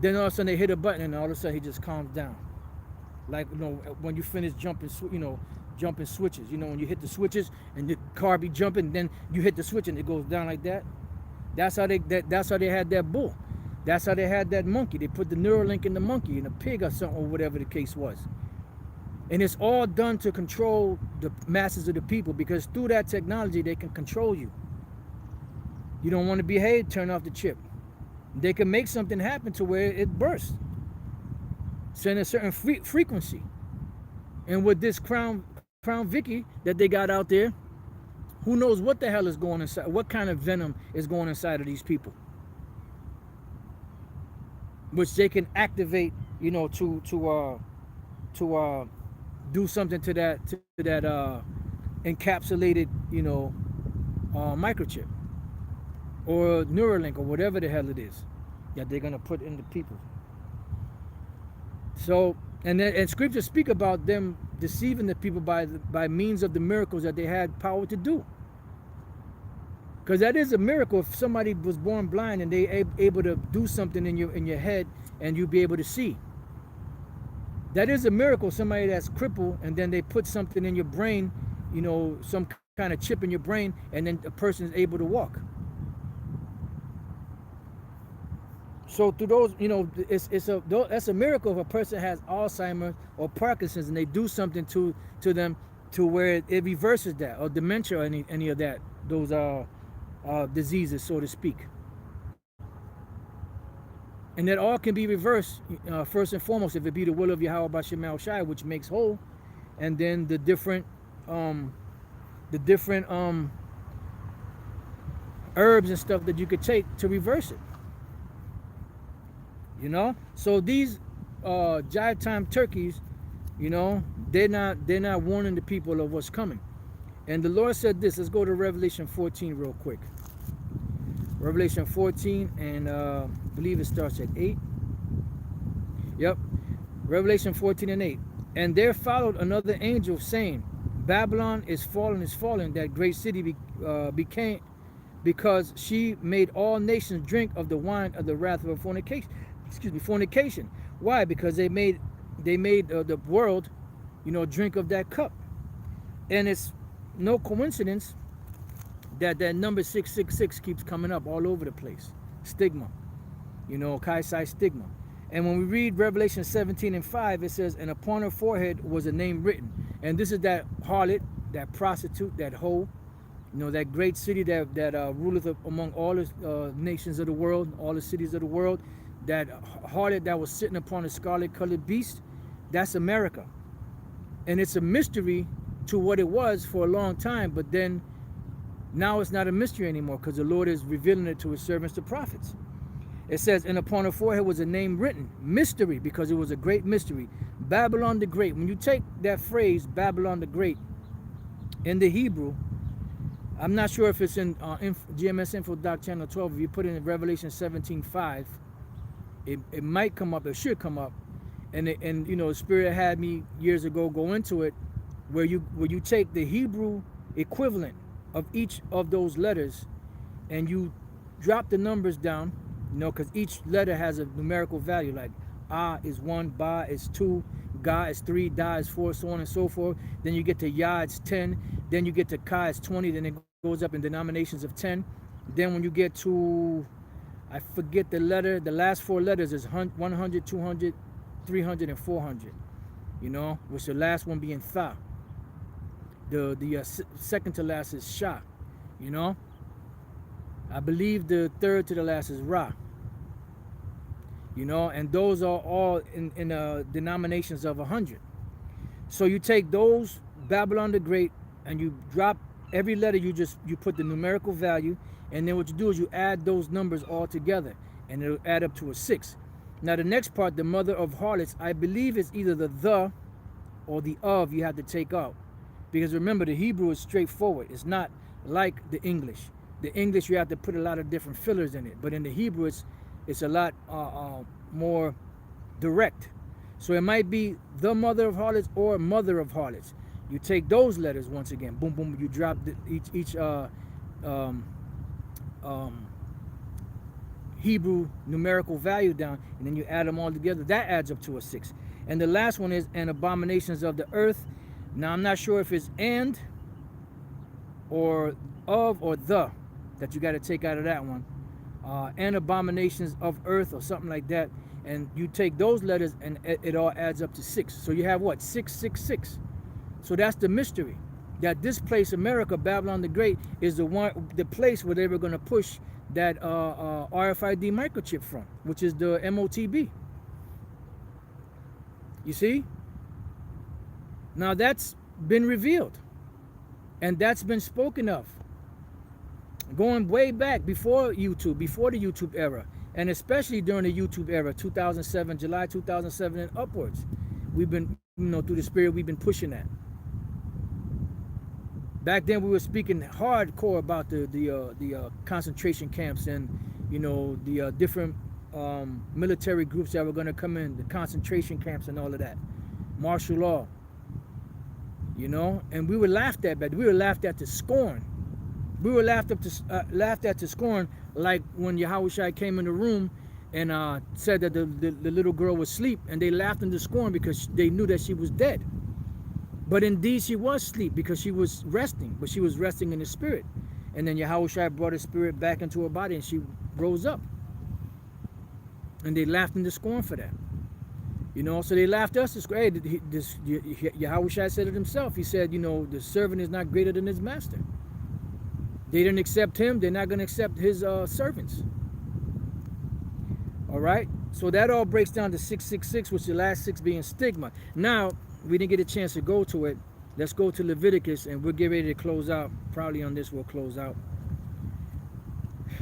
then all of a sudden they hit a button, and all of a sudden he just calms down. Like when you finish jumping switches, when you hit the switches and the car be jumping, then you hit the switch and it goes down like that. That's how they had that bull. That's how they had that monkey. They put the Neuralink in the monkey, in a pig or something, or whatever the case was. And it's all done to control the masses of the people, because through that technology they can control you. You don't want to behave, turn off the chip. They can make something happen to where it bursts. Send a certain frequency. And with this Crown Vicky that they got out there, Who knows what the hell is going inside? What kind of venom is going inside of these people, which they can activate, to do something to that encapsulated, microchip or Neuralink or whatever the hell it is that they're gonna put in the people. So, and scriptures speak about them deceiving the people by means of the miracles that they had power to do. Because that is a miracle. If somebody was born blind and they able to do something in your head and you be able to see, that is a miracle. Somebody that's crippled and then they put something in your brain, some kind of chip in your brain, and then the person is able to walk. So through those, that's a miracle if a person has Alzheimer's or Parkinson's and they do something to them to where it reverses that, or dementia, or any of that, those diseases, so to speak. And that all can be reversed, first and foremost, if it be the will of Yahweh B'Shem Al Shai, which makes whole, and then the different herbs and stuff that you could take to reverse it. So these jive time turkeys, they're not warning the people of what's coming. And the Lord said this. Let's go to Revelation 14 real quick. Revelation 14, and I believe it starts at 8. Yep. Revelation 14 and 8. And there followed another angel saying, Babylon is fallen, that great city became, because she made all nations drink of the wine of the wrath of her fornication. Why? Because they made the world, drink of that cup. And it's no coincidence that number 666 keeps coming up all over the place. Stigma, Kaisai stigma. And when we read Revelation 17 and 5, it says, and upon her forehead was a name written. And this is that harlot, that prostitute, that hoe, that great city that ruleth among all the nations of the world, all the cities of the world. That harlot that was sitting upon a scarlet-colored beast, that's America. And it's a mystery to what it was for a long time, but then now it's not a mystery anymore because the Lord is revealing it to his servants, the prophets. It says, and upon her forehead was a name written, mystery, because it was a great mystery, Babylon the Great. When you take that phrase, Babylon the Great, in the Hebrew, I'm not sure if it's in GMS Info Doc Channel 12, if you put it in Revelation 17:5, it might come up, it should come up, and the Spirit had me years ago go into it, where you take the Hebrew equivalent of each of those letters, and you drop the numbers down, because each letter has a numerical value, like Ah is 1, Ba is 2, Ga is 3, Da is 4, so on and so forth. Then you get to Ya, it's 10. Then you get to Ka, it's 20. Then it goes up in denominations of 10. Then when you get to, I forget the letter, the last 4 letters is 100, 200, 300, and 400. With the last one being Tha. The second to last is Sha. I believe the third to the last is Ra. And those are all in denominations of 100. So you take those, Babylon the Great, and you drop every letter, you put the numerical value, and then what you do is you add those numbers all together, and it'll add up to a 6. Now the next part, the mother of harlots, I believe it's either the or the of you have to take out. Because remember, the Hebrew is straightforward. It's not like the English. The English, you have to put a lot of different fillers in it. But in the Hebrew, it's a lot more direct. So it might be the mother of harlots or mother of harlots. You take those letters once again, boom, boom, you drop each Hebrew numerical value down, and then you add them all together. That adds up to a 6. And the last one is and abominations of the earth. Now I'm not sure if it's and or of or the that you got to take out of that one. And abominations of earth or something like that. And you take those letters and it all adds up to 6. So you have what? 666. So that's the mystery. That this place, America, Babylon the Great, is the place where they were going to push that RFID microchip from, which is the MOTB. You see? Now that's been revealed. And that's been spoken of going way back before YouTube, before the YouTube era, and especially during the YouTube era, 2007, July 2007 and upwards. We've been, through the Spirit, we've been pushing that. Back then, we were speaking hardcore about the concentration camps and, the different military groups that were going to come in, the concentration camps and all of that, martial law, and we were laughed at, but we were laughed at to scorn. We were laughed at to scorn, like when Yahushua came in the room and said that the little girl was asleep, and they laughed into scorn because they knew that she was dead. But indeed she was asleep because she was resting, but she was resting in the spirit. And then Yahushua brought her spirit back into her body and she rose up. And they laughed into scorn for that. So they laughed us to scorn. Hey, Yahushua said it himself. He said, the servant is not greater than his master. They didn't accept him, they're not going to accept his servants. All right? So that all breaks down to 666, which the last 6 being stigma. Now, we didn't get a chance to go to it. Let's go to Leviticus, and we'll get ready to close out. Probably on this we'll close out.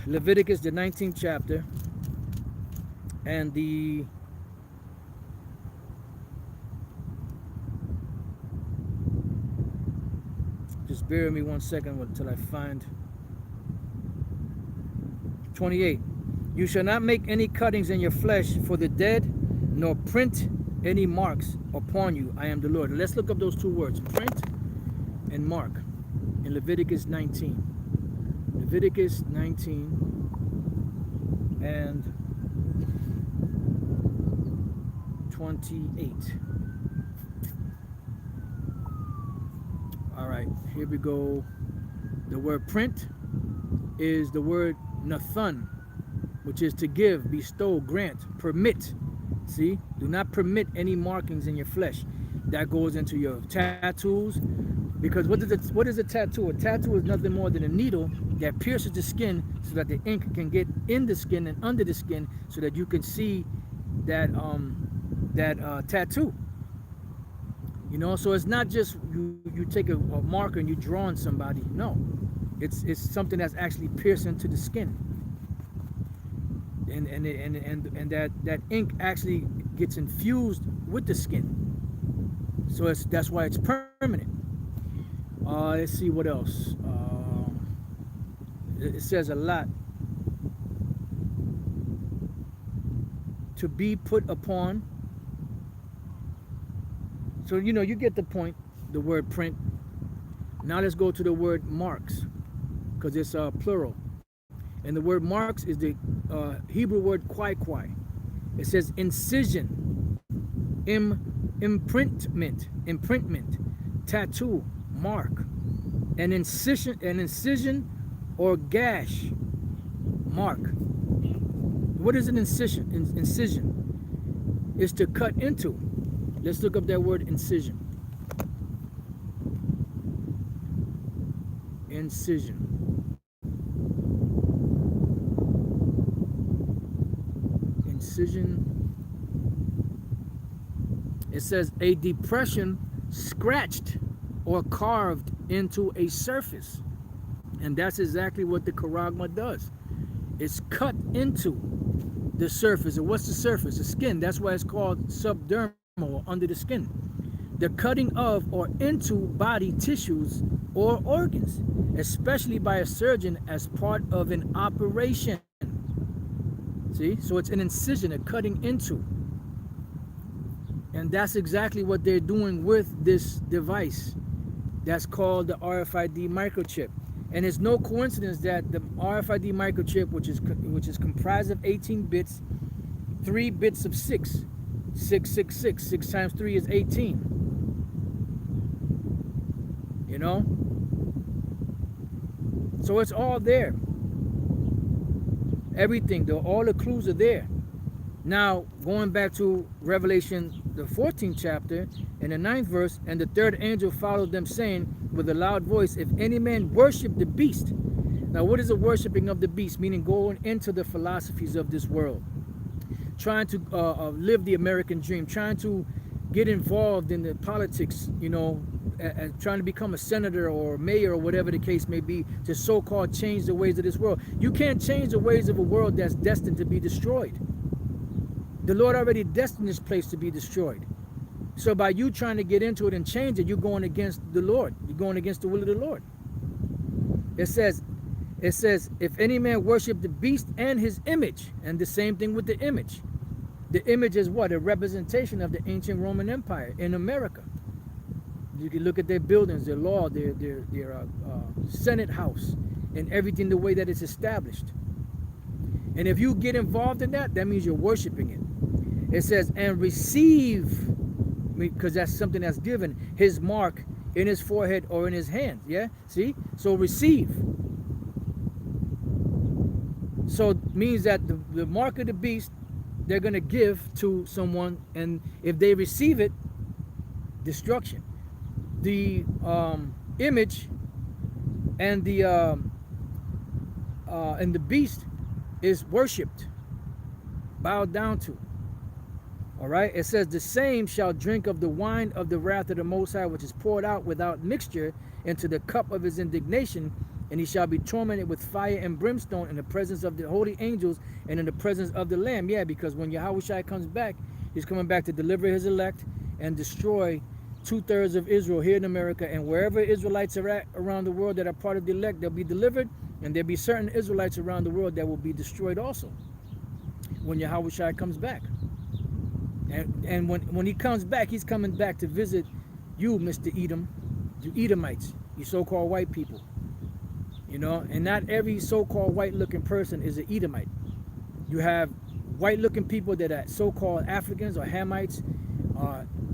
Leviticus, the 19th chapter, and just bear with me 1 second until I find 28. You shall not make any cuttings in your flesh for the dead, nor print any marks upon you. I am the Lord. Let's look up those 2 words, print and mark, in Leviticus 19. Leviticus 19 and 28. All right, here we go. The word print is the word nathun, which is to give, bestow, grant, permit. See, do not permit any markings in your flesh. That goes into your tattoos, because what is a tattoo? A tattoo is nothing more than a needle that pierces the skin so that the ink can get in the skin and under the skin so that you can see that tattoo. So it's not just you take a marker and you draw on somebody. No, it's something that's actually pierced into the skin. And that ink actually gets infused with the skin, so that's why it's permanent. Let's see what else. It says a lot. To be put upon. So you get the point. The word print. Now let's go to the word marks, because it's plural. And the word marks is the Hebrew word kwai. It says incision, imprintment, tattoo, mark, an incision or gash, mark. What is an incision? Incision is to cut into. Let's look up that word incision. Incision. Incision. It says a depression scratched or carved into a surface. And that's exactly what the charagma does. It's cut into the surface. And what's the surface? The skin. That's why it's called subdermal, or under the skin. The cutting of or into body tissues or organs, especially by a surgeon as part of an operation. See? So it's an incision, a cutting into. And that's exactly what they're doing with this device that's called the RFID microchip. And it's no coincidence that the RFID microchip, which is comprised of 18 bits, 3 bits of 666. 6 times 3 is 18. So it's all there. Everything, all the clues are there. Now, going back to Revelation, the 14th chapter, and the 9th verse, and the third angel followed them, saying with a loud voice, if any man worship the beast. Now, what is the worshiping of the beast? Meaning going into the philosophies of this world, trying to live the American dream, trying to get involved in the politics, trying to become a senator or mayor or whatever the case may be, to so-called change the ways of this world. You can't change the ways of a world that's destined to be destroyed. The Lord already destined this place to be destroyed. So by you trying to get into it and change it, you're going against the Lord. You're going against the will of the Lord. It says, if any man worship the beast and his image, and the same thing with the image. The image is what? A representation of the ancient Roman Empire in America. You can look at their buildings, their law, their Senate House, and everything the way that it's established. And if you get involved in that, that means you're worshiping it. It says, and receive, because that's something that's given, his mark in his forehead or in his hand. Yeah, see? So receive. So it means that the mark of the beast, they're going to give to someone, and if they receive it, destruction. The image and the beast is worshipped, bowed down to. All right, it says, the same shall drink of the wine of the wrath of the Most High, which is poured out without mixture into the cup of his indignation, and he shall be tormented with fire and brimstone in the presence of the holy angels and in the presence of the Lamb. Yeah, because when Yahushua comes back, he's coming back to deliver his elect and destroy 2/3 of Israel here in America, and wherever Israelites are at around the world that are part of the elect, they'll be delivered, and there'll be certain Israelites around the world that will be destroyed also when Yahushua comes back. And when he comes back, he's coming back to visit you, Mr. Edom, you Edomites, you so-called white people. You know, and not every so-called white-looking person is an Edomite. You have white-looking people that are so-called Africans or Hamites,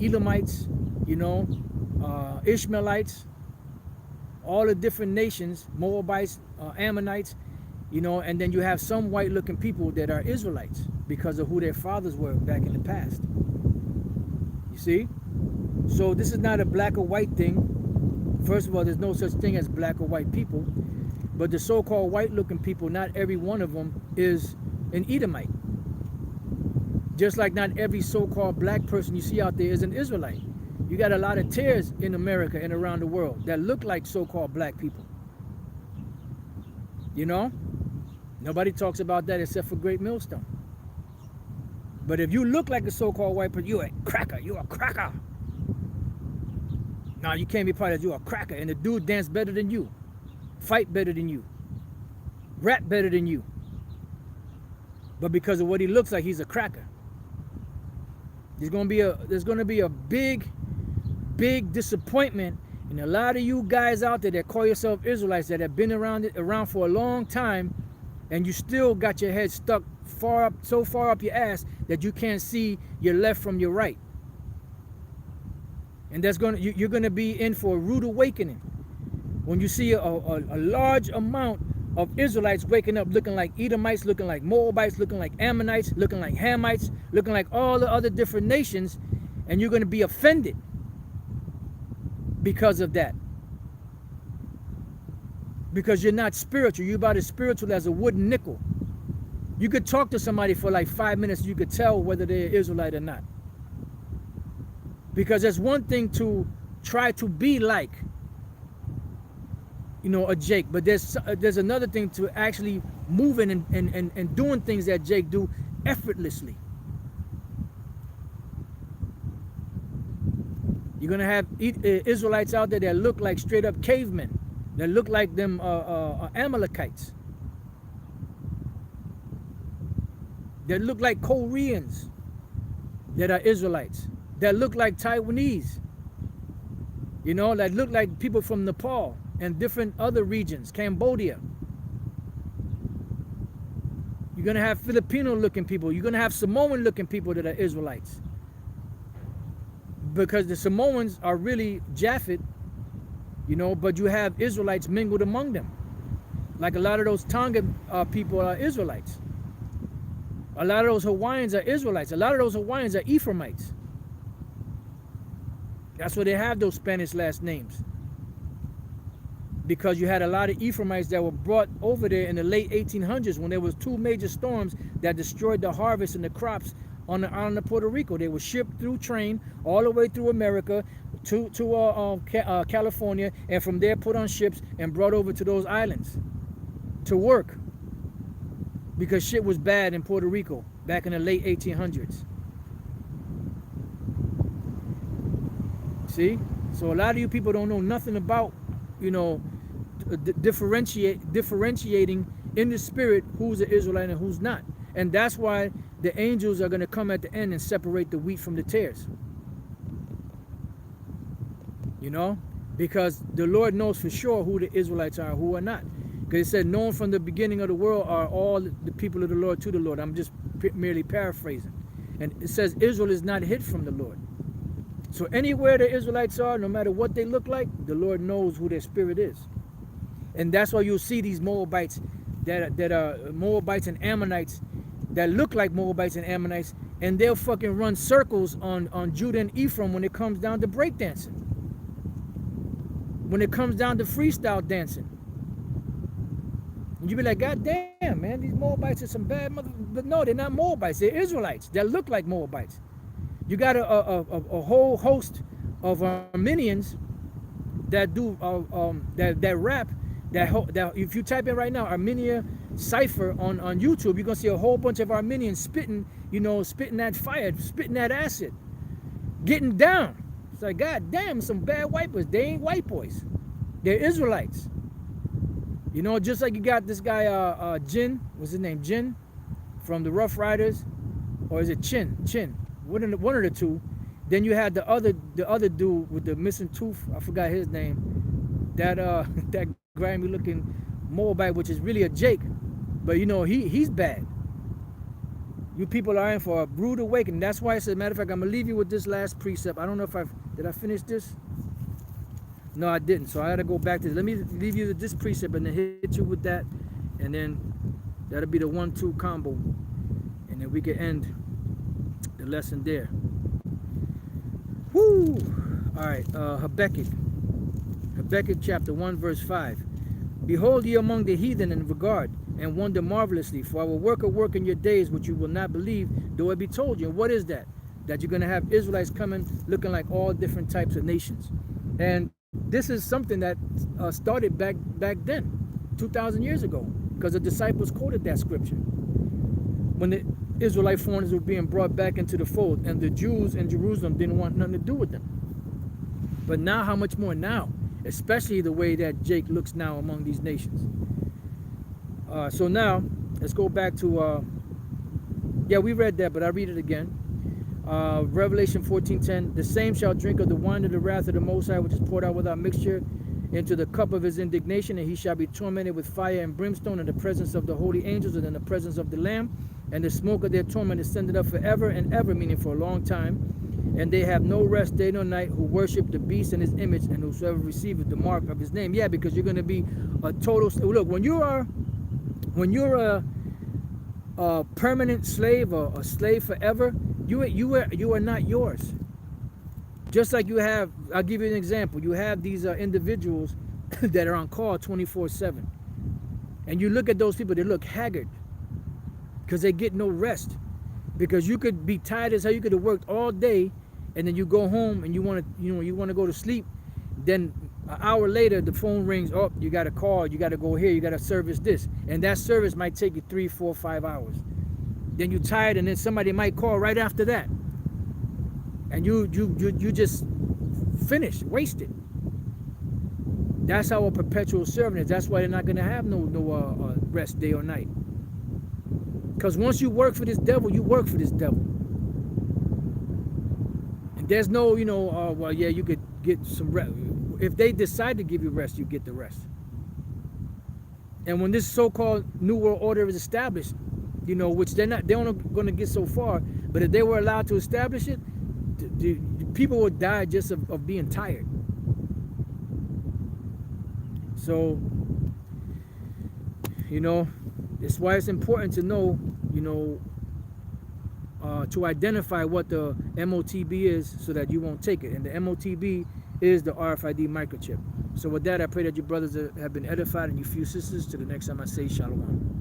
Elamites, you know, Ishmaelites, all the different nations, Moabites, Ammonites, you know, and then you have some white-looking people that are Israelites because of who their fathers were back in the past. You see? So this is not a black or white thing. First of all, there's no such thing as black or white people. But the so-called white-looking people, not every one of them is an Edomite. Just like not every so-called black person you see out there is an Israelite. You got a lot of tares in America and around the world that look like so-called black people. You know? Nobody talks about that except for Great Millstone. But if you look like a so-called white person, you're a cracker. You're a cracker. No, you can't be part of it. You're a cracker. And the dude dance better than you. Fight better than you. Rap better than you. But because of what he looks like, he's a cracker. There's going to be a big disappointment in a lot of you guys out there that call yourself Israelites that have been around for a long time, and you still got your head stuck so far up your ass that you can't see your left from your right. And you're going to be in for a rude awakening when you see a large amount of Israelites waking up looking like Edomites, looking like Moabites, looking like Ammonites, looking like Hamites, looking like all the other different nations, and you're going to be offended because of that. Because you're not spiritual. You're about as spiritual as a wooden nickel. You could talk to somebody for like 5 minutes, you could tell whether they're Israelite or not. Because there's one thing to try to be like, you know, a Jake, but there's another thing to actually moving and doing things that Jake do effortlessly. You're gonna have Israelites out there that look like straight up cavemen, that look like them Amalekites, that look like Koreans, that are Israelites, that look like Taiwanese, you know, that look like people from Nepal and different other regions, Cambodia. You're going to have Filipino-looking people. You're going to have Samoan-looking people that are Israelites. Because the Samoans are really Japhet, you know, but you have Israelites mingled among them. Like a lot of those Tonga people are Israelites. A lot of those Hawaiians are Israelites. A lot of those Hawaiians are Ephraimites. That's why they have those Spanish last names. Because you had a lot of Ephraimites that were brought over there in the late 1800s when there was 2 major storms that destroyed the harvest and the crops on the island of Puerto Rico. They were shipped through train all the way through America, to California, and from there put on ships and brought over to those islands to work, because shit was bad in Puerto Rico back in the late 1800s. See? So a lot of you people don't know nothing about, differentiating in the spirit who's an Israelite and who's not. And that's why the angels are going to come at the end and separate the wheat from the tares. Because the Lord knows for sure who the Israelites are and who are not. Because it said, known from the beginning of the world are all the people of the Lord to the Lord. I'm just merely paraphrasing. And it says Israel is not hid from the Lord. So anywhere the Israelites are, no matter what they look like, the Lord knows who their spirit is. And that's why you'll see these Moabites that are Moabites and Ammonites that look like Moabites and Ammonites, and they'll fucking run circles on Judah and Ephraim when it comes down to breakdancing. When it comes down to freestyle dancing. And you be like, God damn, man, these Moabites are some bad motherfuckers. But no, they're not Moabites. They're Israelites that look like Moabites. You got a whole host of Armenians that do that rap. That if you type in right now Armenia cipher on YouTube, you're gonna see a whole bunch of Armenians spitting that fire, spitting that acid, getting down. It's like, God damn, some bad white boys. They ain't white boys. They're Israelites. Just like you got this guy Jin, what's his name? Jin from the Rough Riders, or is it Chin? One of the two. Then you had the other dude with the missing tooth. I forgot his name. That grimy looking Moabite, which is really a Jake, but he's bad. You people are in for a rude awakening. That's why I said, matter of fact, I'm gonna leave you with this last precept. I don't know if did I finish this? No, I didn't. So I gotta go back to this. Let me leave you with this precept and then hit you with that, and then that'll be the 1-2 combo, and then we can end the lesson there. Woo! All right, Habakkuk chapter 1 verse 5. Behold ye among the heathen in regard, and wonder marvelously, for I will work a work in your days which you will not believe, though it be told you. And what is that? That you're going to have Israelites coming looking like all different types of nations. And this is something that started back then, 2,000 years ago, because the disciples quoted that scripture when the Israelite foreigners were being brought back into the fold, and the Jews in Jerusalem didn't want nothing to do with them. But now, how much more now? Especially the way that Jake looks now among these nations. So now, let's go back to, we read that, but I read it again. Revelation 14:10, the same shall drink of the wine of the wrath of the Most High, which is poured out without mixture into the cup of his indignation, and he shall be tormented with fire and brimstone in the presence of the holy angels and in the presence of the Lamb, and the smoke of their torment is sended up forever and ever, meaning for a long time. And they have no rest day nor night who worship the beast and his image, and whosoever receiveth the mark of his name. Yeah, because you're going to be a total. Look, when you're a permanent slave or a slave forever, you are not yours. Just like you have, I'll give you an example. You have these individuals that are on call 24/7, and you look at those people. They look haggard because they get no rest. Because you could be tired as hell. You could have worked all day, and then you go home and you want to go to sleep. Then an hour later, the phone rings. Oh, you got a call. You got to go here. You got to service this, and that service might take you 3, 4, 5 hours. Then you're tired, and then somebody might call right after that, and you just finished, wasted. That's how a perpetual servant is. That's why they're not going to have no rest day or night. Because once you work for this devil, you work for this devil. And there's no, you could get some rest. If they decide to give you rest, you get the rest. And when this so-called New World Order is established, which they're not going to get so far, but if they were allowed to establish it, the people would die just of being tired. So, that's why it's important to know, to identify what the MOTB is so that you won't take it. And the MOTB is the RFID microchip. So with that, I pray that you brothers have been edified and you few sisters. To the next time I say shalom.